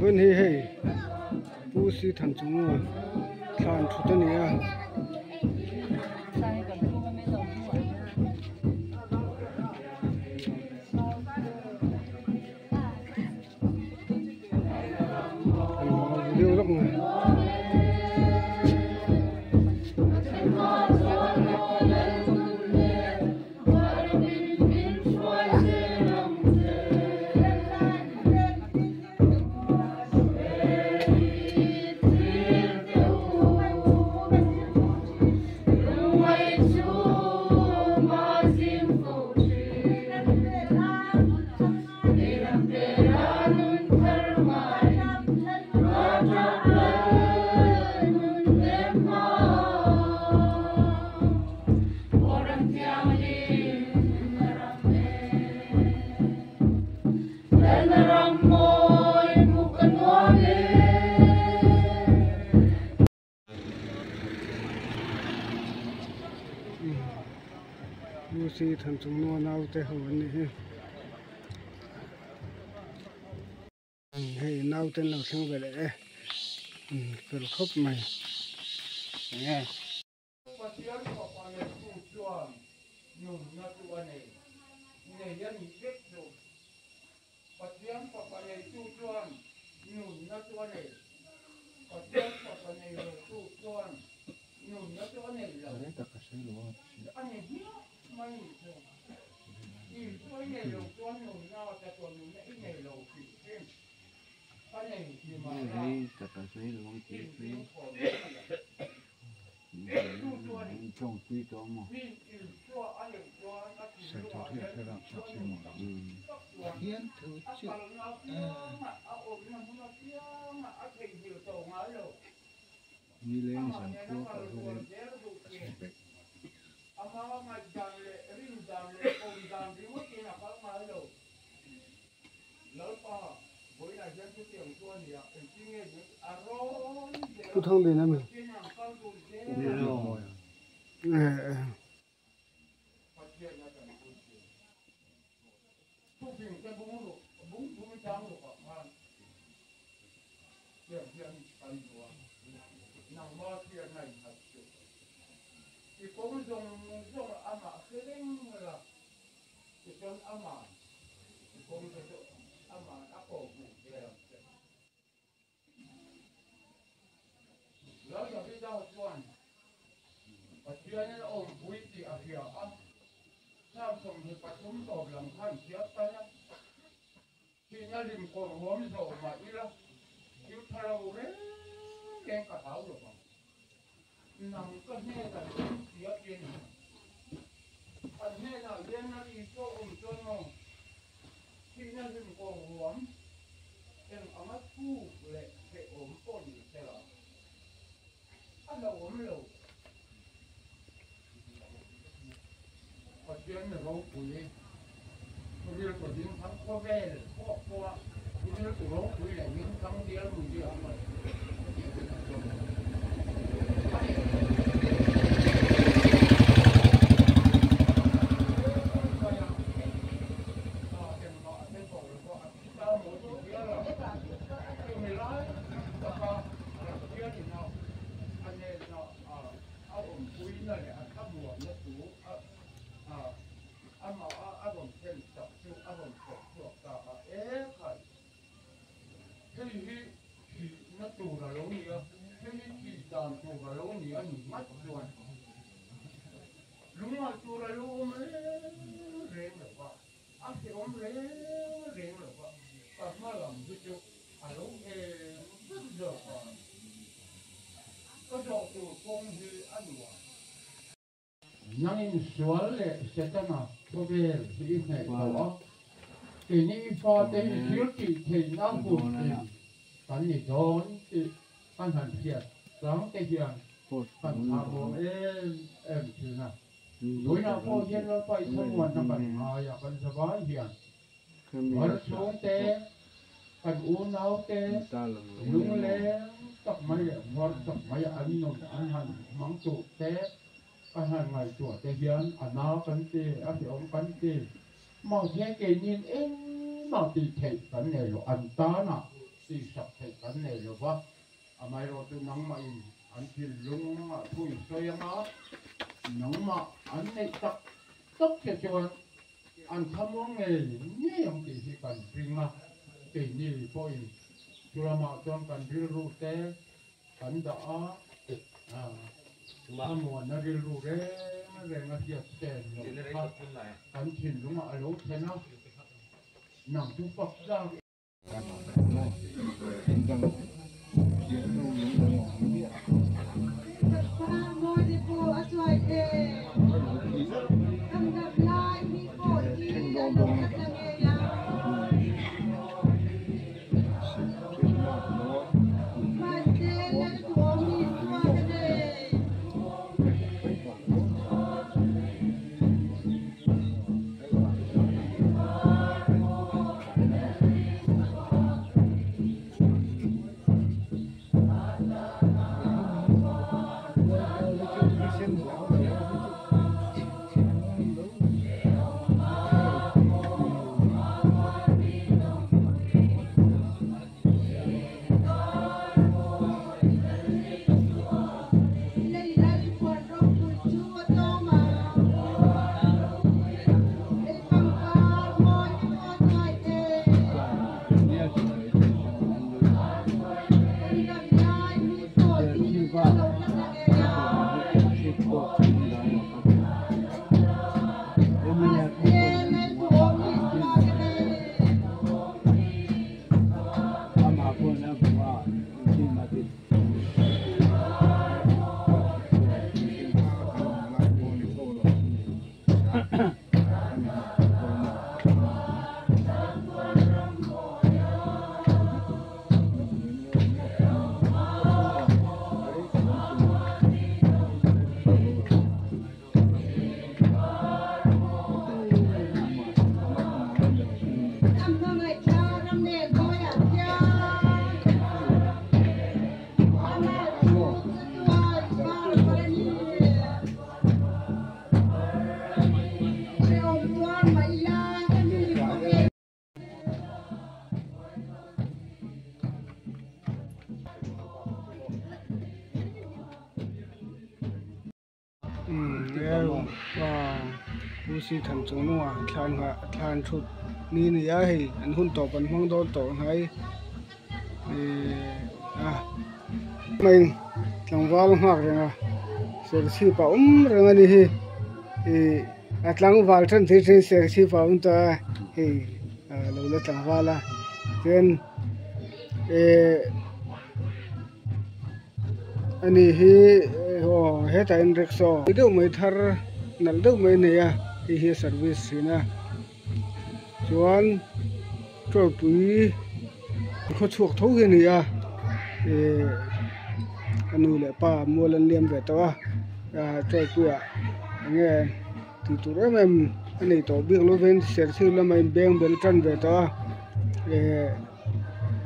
bên hi hi bu si thành chúng rồi thàn chút tên này video lắm rồi si thành chúng nó nào tới hồ này hay nào tên nào sang về đấy cứ khóc mày nghe trong tuy đó mà sẽ thực hiện theo làm sao xem mà hiến thứ trước như lên sản xuất ở bên cứ thông tin là mình nangin sual le setana prover di ne ko ini fa te beauty te na pu kan ni don ti kan han pia sang te hian kan a bo em tu na đối na ko hian lo pai thong wan na kan ma ya kan sa ba hian war chung te kan u nau te lung le tak mai war tak mai an no an han mang tu te anh hàng ngày tuổi tây hiến anh nào cắn tê anh thì ông cắn tê mà thế cái nhìn em mà thì thể cắn này là anh ta nè ตีสักใส่กันเนี่ยหรือว่าไม่รู้ตัวนังมาอินอันที่ลุงมาคุยสวยงามนังมาอันนี้ตักจะชวนอันทำว่าไงนี่ยังตีสิกันปริมาตีนี่พออินจุลมาจนกันริรูเตกันดาทำวันนั้นริรูเรงอาเทียบเตนกันถิ่นลุงมาอารมณ์เทนะนังทุกปักได้ แล้วว่าผู้สิทันจงนัวทานหะทานชุดนี่นี่ยให้อันหุ่นต่อปันห้องโดนต่อให้mình thằng vào hoặc rằng sẽ chỉ bảo rằng anh đi thằng vào thân thì sẽ chỉ bảo ta thì lâu là thằng vào là nên anh đi hết anh được so đâu mấy thar nãy đâu mấy này thì service na chuan cho tụi có chuộc thấu cái này anh ule pa mua lần liêm về tao cho tụi nghe thì tụi em anh ấy tổ biết lo ven ser siêu là mình bèn bèn trăn về tao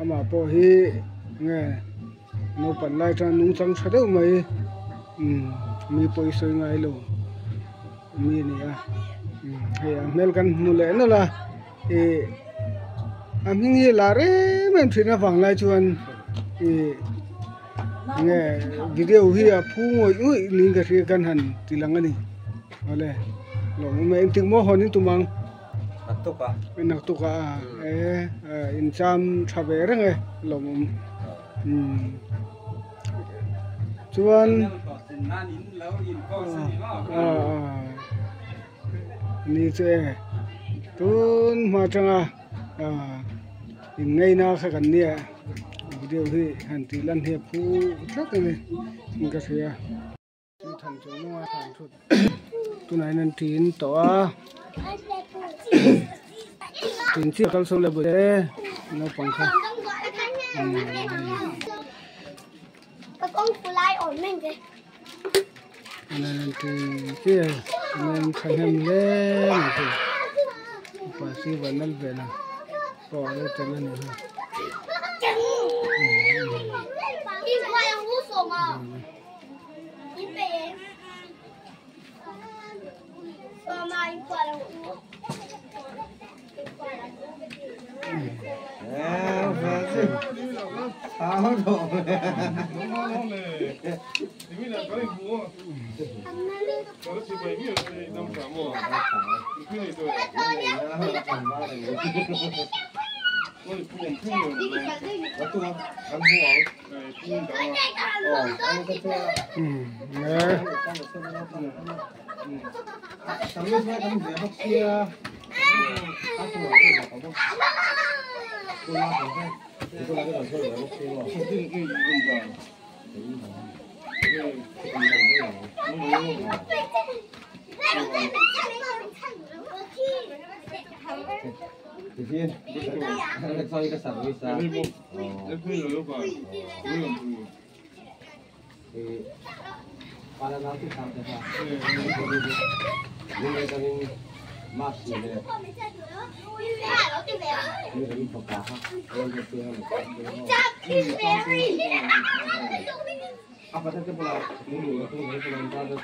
mà po hi nghe nó pan lại trăn nung sang sao đâu mày mi poi soi ngay lo mi này hay mel kan mua lẽ nó là mình nghĩ là đấy mình phải là vắng lại chuan nghe video hi phu ngồi linh cái gì kan han tilang ani ole lo me ting mo honin tumang naktuka in cham thabe rang lo chuan ni che tun ma changa in ngay na kha kan nia video hi han ti lan he phu thak ne in ka thia ni than chu no than thut tu nai nan tin to tin chi kal so le bu de no pang kha con phụ lại ổn mình kìa nan tin chi nan khan hem le na tu pa si vanal ve na to le tan ne ha đi qua em hút sổ mà đi về sổ mà đi qua là hút à Sao rồi? nó này thì bây giờ có thể mua có chỉ bảy mươi rồi năm sáu mua cái này rồi tôi phụ em phụ nhiều này Có tôi không? ăn mua này phụ đó Ăn cái xe. nè Sáng biết mấy cái gì học kia. Ăn xong rồi có không? Tôi làm cái gì? Tôi làm cái đồ chơi để học kia rồi. cái gì cũng rồi Thì thiên, sao cái sản phẩm sao? cái gì rồi phải Thì pada nanti sampai sana. Ini kami mas ini. Ini kami pekah. Apa saja pulau? Dulu, aku pulau